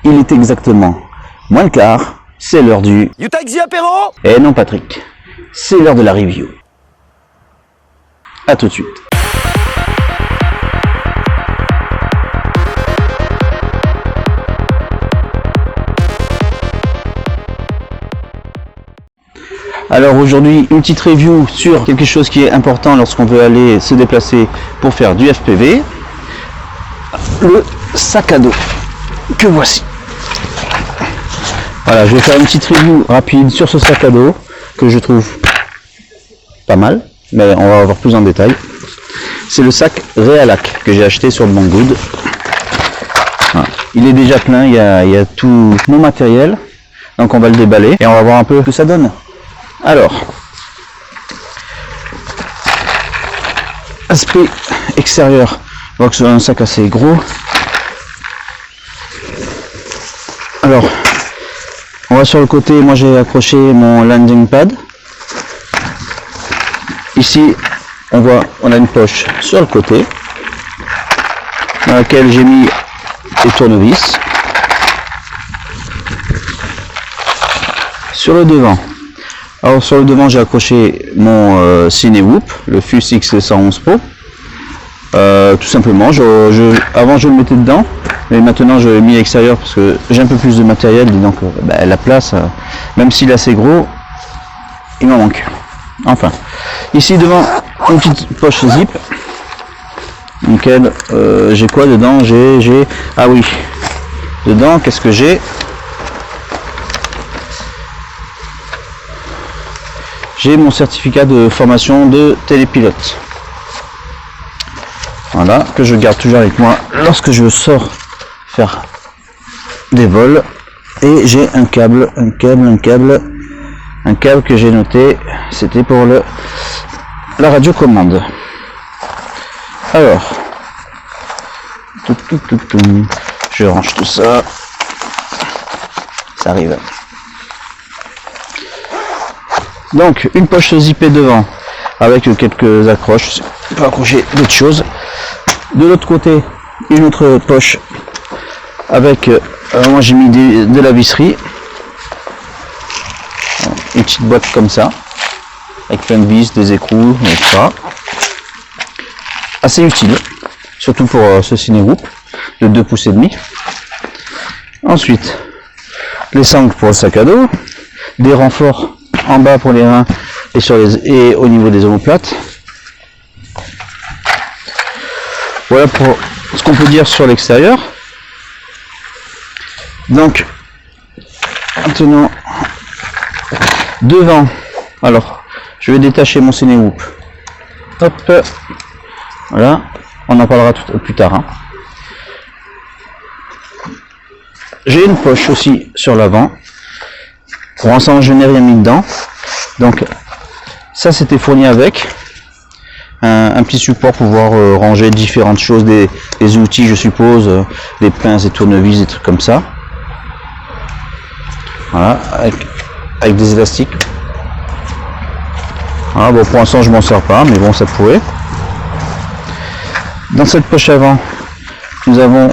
Il est exactement moins le quart, c'est l'heure du... You take the apéro? Eh non Patrick, c'est l'heure de la review. A tout de suite. Alors aujourd'hui, une petite review sur quelque chose qui est important lorsqu'on veut aller se déplacer pour faire du FPV. Le sac à dos que voici. Voilà, je vais faire une petite review rapide sur ce sac à dos que je trouve pas mal, mais on va voir plus en détail. C'est le sac Realac que j'ai acheté sur le Banggood. Voilà. Il est déjà plein, il y a tout mon matériel, donc on va le déballer et on va voir un peu ce que ça donne. Alors, aspect extérieur, on voit que c'est un sac assez gros. Alors, on va sur le côté, moi j'ai accroché mon landing pad. Ici, on a une poche sur le côté, dans laquelle j'ai mis les tournevis. Sur le devant, alors sur le devant j'ai accroché mon Cinewoop, le FUS X111 Pro. Tout simplement, avant je le mettais dedans, mais maintenant je l'ai mis à l'extérieur parce que j'ai un peu plus de matériel, donc la place, même s'il est assez gros, il m'en manque. Enfin, ici devant, une petite poche zip. Nickel. J'ai quoi dedans? Ah oui, dedans qu'est-ce que j'ai? J'ai mon certificat de formation de télépilote. Voilà, que je garde toujours avec moi lorsque je sors faire des vols. Et j'ai un câble que j'ai noté, c'était pour la radiocommande. Alors, je range tout ça. Ça arrive. Donc, une poche zippée devant, avec quelques accroches, on peut accrocher d'autres choses. De l'autre côté, une autre poche, avec, moi j'ai mis de la visserie. Une petite boîte comme ça, avec plein de vis, des écrous, etc. Assez utile, surtout pour ce Cinewoop de 2,5 pouces. Ensuite, les sangles pour le sac à dos, des renforts en bas pour les reins et au niveau des omoplates. Voilà pour ce qu'on peut dire sur l'extérieur. Donc, maintenant, devant, alors, je vais détacher mon Cinewoop. Hop, voilà, on en parlera plus tard. Hein. J'ai une poche aussi sur l'avant. Pour l'instant, je n'ai rien mis dedans. Donc, ça c'était fourni avec un petit support pour pouvoir ranger différentes choses, des outils, je suppose, des pinces et tournevis, des trucs comme ça. Voilà, avec des élastiques. Voilà, bon, pour l'instant, je m'en sers pas, mais bon, ça pourrait. Dans cette poche avant, nous avons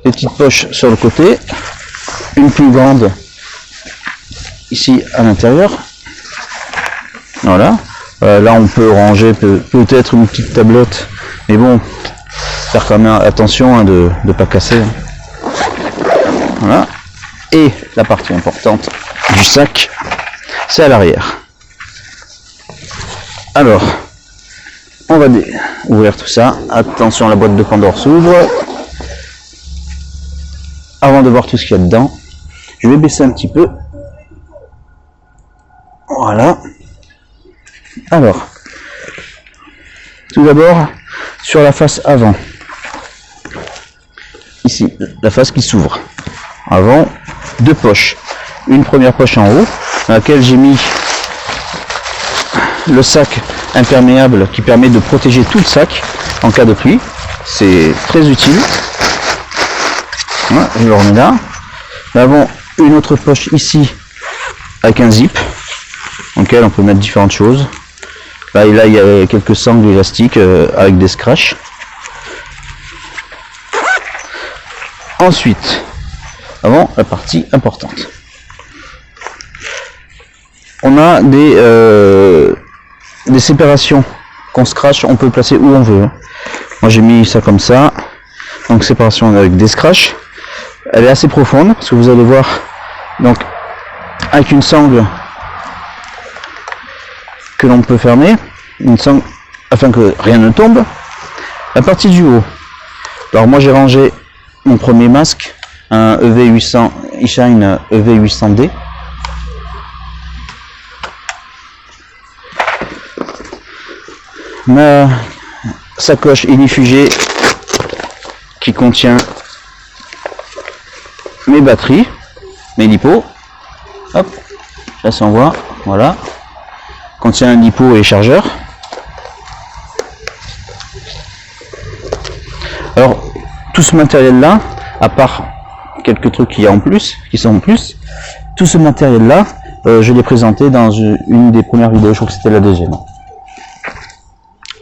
des petites poches sur le côté, une plus grande ici à l'intérieur. Voilà. Là on peut ranger peut-être une petite tablette, mais bon, faire quand même attention hein, de ne pas casser. Voilà. Et la partie importante du sac, c'est à l'arrière. Alors, on va ouvrir tout ça. Attention, la boîte de Pandore s'ouvre. Avant de voir tout ce qu'il y a dedans, je vais baisser un petit peu. Voilà. Alors, tout d'abord, sur la face avant. Ici, la face qui s'ouvre. Avant, deux poches. Une première poche en haut, dans laquelle j'ai mis le sac imperméable qui permet de protéger tout le sac en cas de pluie. C'est très utile. Voilà, je le remets là. Nous avons une autre poche ici avec un zip dans lequel on peut mettre différentes choses. Là, il y a quelques sangles élastiques avec des scratchs. Ensuite, avant la partie importante. On a des séparations qu'on scratch, on peut placer où on veut. Hein. Moi j'ai mis ça comme ça, donc séparation avec des scratch. Elle est assez profonde, parce que vous allez voir, donc avec une sangle que l'on peut fermer, une sangle afin que rien ne tombe. La partie du haut. Alors moi j'ai rangé mon premier masque, un EV800 eShine EV800D. Ma sacoche inifugée qui contient mes batteries, mes lipos. Hop, là s'envoie, voilà. Contient un lipo et chargeur. Alors tout ce matériel là, à part quelques trucs qu'il y a en plus, qui sont en plus, tout ce matériel là, je l'ai présenté dans une des premières vidéos, je crois que c'était la deuxième.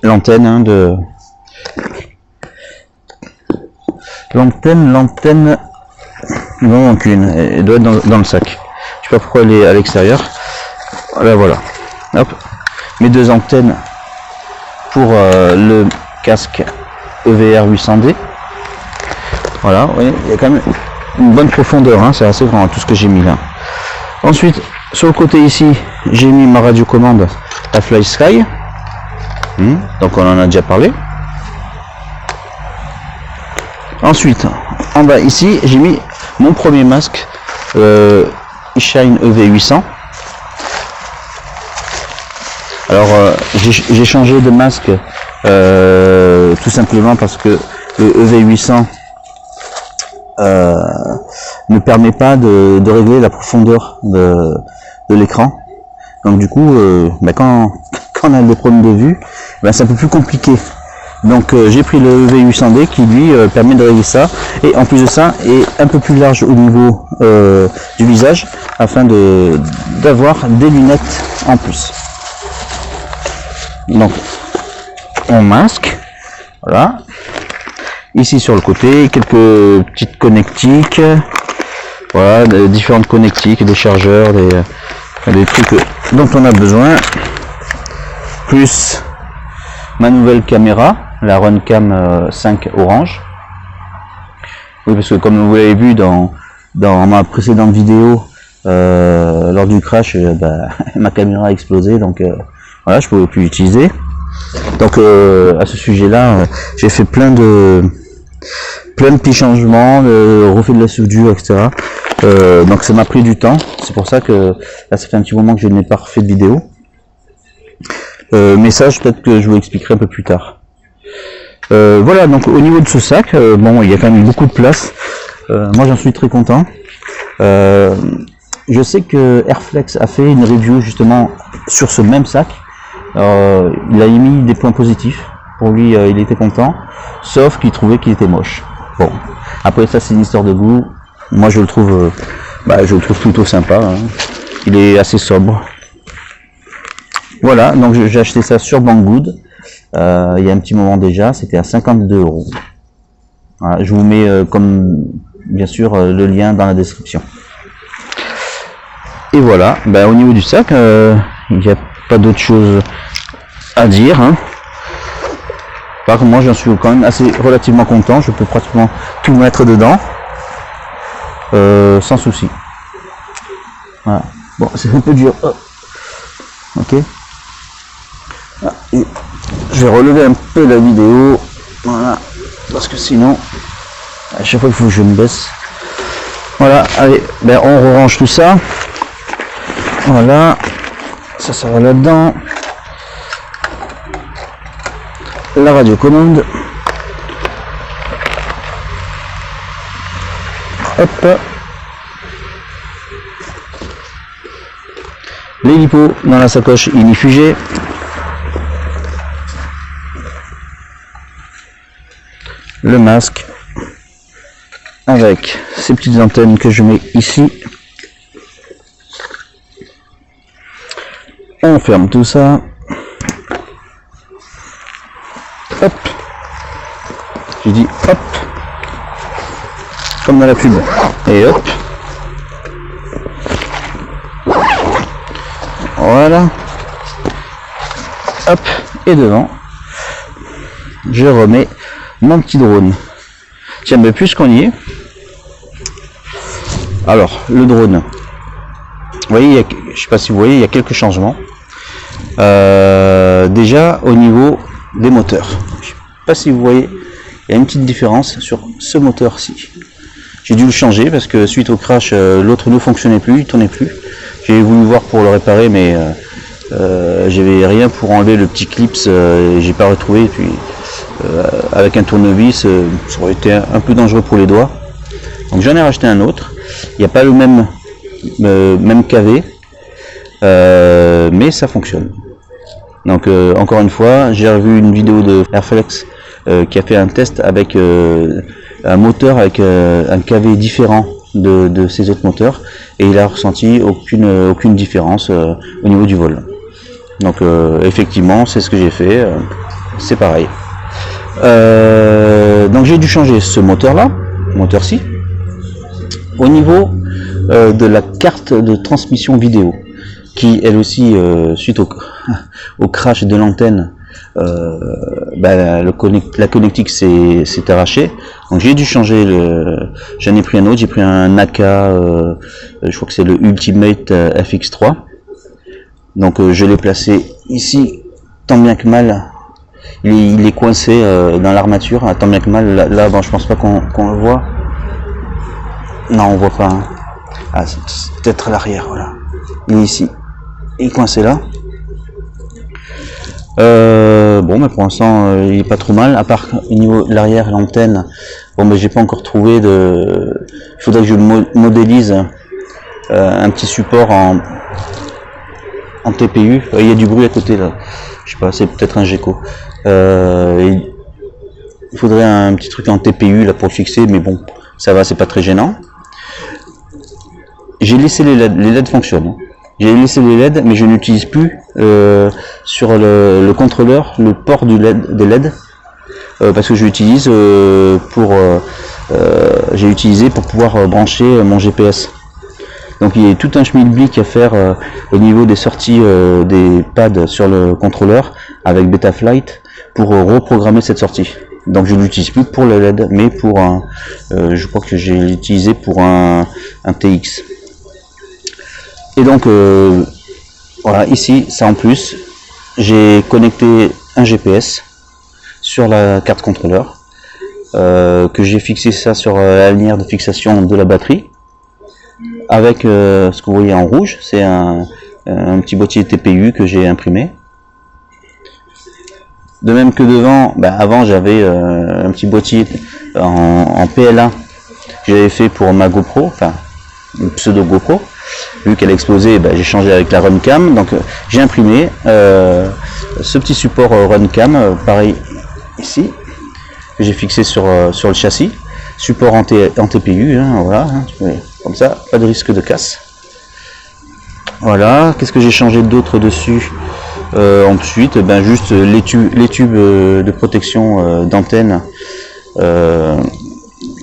L'antenne hein, de l'antenne il m'en manque une, elle doit être dans le sac, je sais pas pourquoi elle est à l'extérieur. Voilà, hop, mes deux antennes pour le casque EVR 800D. Voilà, oui, il y a quand même une bonne profondeur, hein, c'est assez grand tout ce que j'ai mis là. Ensuite sur le côté ici j'ai mis ma radiocommande, la FlySky. Donc on en a déjà parlé. Ensuite, en bas ici, j'ai mis mon premier masque eShine EV800. Alors j'ai changé de masque tout simplement parce que le EV800 ne permet pas de régler la profondeur de l'écran. Donc du coup, quand on a des problèmes de vue, c'est un peu plus compliqué. Donc j'ai pris le EV800D qui lui permet de régler ça, et en plus de ça est un peu plus large au niveau du visage afin d'avoir des lunettes en plus. Donc on masque, voilà. Ici sur le côté quelques petites connectiques, voilà, des différentes connectiques, des chargeurs, des trucs dont on a besoin, plus ma nouvelle caméra, la Runcam 5 orange. Oui, parce que comme vous l'avez vu dans ma précédente vidéo, lors du crash, ma caméra a explosé, donc voilà, je pouvais plus l'utiliser. Donc à ce sujet là, j'ai fait plein de petits changements, refait de la soudure, etc. Donc ça m'a pris du temps, c'est pour ça que là ça fait un petit moment que je n'ai pas refait de vidéo. Mais ça peut-être que je vous expliquerai un peu plus tard. Voilà, donc au niveau de ce sac, bon, il y a quand même beaucoup de place. Moi j'en suis très content. Je sais que Airflex a fait une review justement sur ce même sac. Il a émis des points positifs. Pour lui, il était content, sauf qu'il trouvait qu'il était moche. Bon, après ça c'est une histoire de goût. Moi je le trouve plutôt sympa, hein. Il est assez sobre. Voilà, donc j'ai acheté ça sur Banggood il y a un petit moment déjà, c'était à 52 €. Voilà, je vous mets comme bien sûr le lien dans la description. Et voilà, au niveau du sac, il n'y a pas d'autre chose à dire, hein. Par contre, moi j'en suis quand même relativement content, je peux pratiquement tout mettre dedans sans souci. Voilà. Bon, c'est un peu dur. Oh. Ok. Et je vais relever un peu la vidéo, voilà, parce que sinon à chaque fois il faut que je me baisse. Voilà, allez, on range tout ça. Voilà, ça va là-dedans. La radiocommande. Hop. Les lipos dans la sacoche inifugée. Le masque avec ces petites antennes que je mets ici. On ferme tout ça. Hop. J'ai dit hop. Comme dans la pub. Et hop. Voilà. Hop. Et devant, je remets mon petit drone. Tiens, mais puisqu'on y est, alors le drone, vous voyez, je sais pas si vous voyez, il y a quelques changements. Déjà au niveau des moteurs, je sais pas si vous voyez, il y a une petite différence sur ce moteur-ci. J'ai dû le changer parce que suite au crash, l'autre ne fonctionnait plus, il tournait plus. J'ai voulu voir pour le réparer, mais j'avais rien pour enlever le petit clips, j'ai pas retrouvé. Et puis avec un tournevis, ça aurait été un peu dangereux pour les doigts. Donc j'en ai racheté un autre. Il n'y a pas le même KV, mais ça fonctionne. Donc encore une fois, j'ai revu une vidéo de Airflex qui a fait un test avec un moteur avec un KV différent de ses autres moteurs, et il a ressenti aucune différence au niveau du vol. Donc effectivement, c'est ce que j'ai fait, c'est pareil. Donc j'ai dû changer ce moteur-là, moteur-ci. Au niveau de la carte de transmission vidéo, qui elle aussi, suite au crash de l'antenne, la connectique s'est arrachée. Donc j'ai dû changer j'en ai pris un autre, j'ai pris un AK, je crois que c'est le Ultimate FX3. Donc je l'ai placé ici, tant bien que mal. Il est coincé dans l'armature, tant bien que mal. Là bon, je pense pas qu'on le voit. Non, on voit pas. Hein. Ah, c'est peut-être à l'arrière, voilà. Il est ici. Il est coincé là. Bon, mais pour l'instant, il est pas trop mal. À part au niveau de l'arrière, l'antenne. Bon, mais j'ai pas encore trouvé de. Il faudrait que je modélise un petit support en TPU. Il y a du bruit à côté là. Je sais pas, c'est peut-être un Gecko. Il faudrait un petit truc en TPU là pour le fixer, mais bon, ça va, c'est pas très gênant. J'ai laissé les LED fonctionnent. Hein. J'ai laissé les LED, mais je n'utilise plus sur le contrôleur le port des LED parce que j'utilise j'ai utilisé pour pouvoir brancher mon GPS. Donc il y a tout un schmilblick à faire au niveau des sorties des pads sur le contrôleur avec Betaflight pour reprogrammer cette sortie. Donc je l'utilise plus pour le LED, mais pour je crois que j'ai utilisé pour un TX. Et donc voilà, ici ça en plus, j'ai connecté un GPS sur la carte contrôleur, que j'ai fixé ça sur la linéaire de fixation de la batterie, avec ce que vous voyez en rouge, c'est un petit boîtier TPU que j'ai imprimé. De même que devant, avant j'avais un petit boîtier en PLA que j'avais fait pour ma GoPro, enfin une pseudo GoPro. Vu qu'elle a explosé, j'ai changé avec la Runcam, donc j'ai imprimé ce petit support Runcam, pareil ici, que j'ai fixé sur le châssis, support en TPU, hein, voilà, hein, comme ça, pas de risque de casse. Voilà, qu'est-ce que j'ai changé d'autre dessus ensuite, juste les tubes de protection d'antenne,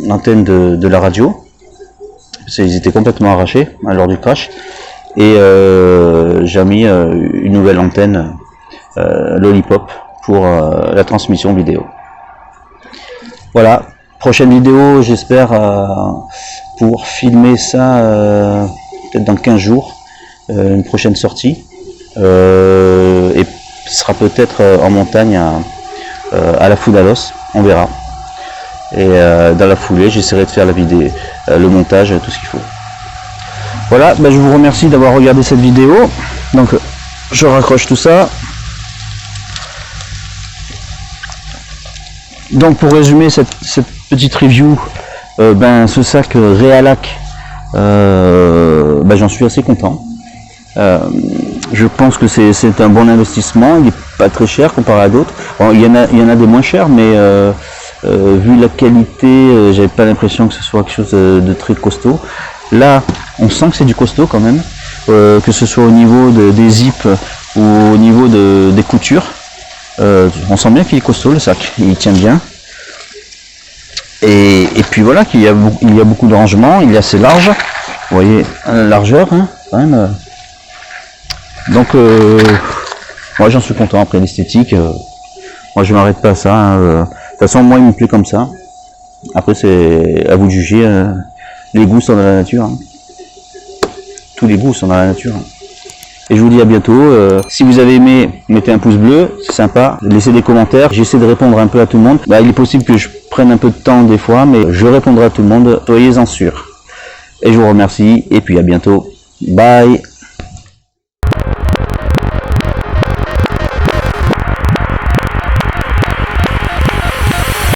l'antenne de la radio. Ils étaient complètement arrachés lors du crash, et j'ai mis une nouvelle antenne Lollipop pour la transmission vidéo. Voilà, prochaine vidéo, j'espère pour filmer ça peut-être dans 15 jours, une prochaine sortie, et ce sera peut-être en montagne à la Foudalos, on verra. Et dans la foulée, j'essaierai de faire la vidéo, le montage, tout ce qu'il faut. Voilà, je vous remercie d'avoir regardé cette vidéo. Donc, je raccroche tout ça. Donc, pour résumer cette petite review, ce sac Realac, j'en suis assez content. Je pense que c'est un bon investissement. Il n'est pas très cher comparé à d'autres. Bon, il y en a des moins chers, mais vu la qualité, j'avais pas l'impression que ce soit quelque chose de très costaud. Là, on sent que c'est du costaud quand même, que ce soit au niveau des zips ou au niveau des coutures. On sent bien qu'il est costaud le sac, il tient bien. Et Et puis voilà, qu'il y a, il y a beaucoup de rangement, il est assez large. Vous voyez la largeur, hein, quand même. Donc, moi j'en suis content après l'esthétique. Moi je m'arrête pas à ça. Hein, de toute façon, moi il me plaît comme ça. Après, c'est à vous de juger. Les goûts sont dans la nature. Hein. Tous les goûts sont dans la nature. Hein. Et je vous dis à bientôt. Si vous avez aimé, mettez un pouce bleu, c'est sympa. Laissez des commentaires. J'essaie de répondre un peu à tout le monde. Bah, il est possible que je prenne un peu de temps des fois, mais je répondrai à tout le monde. Soyez-en sûrs. Et je vous remercie. Et puis à bientôt. Bye.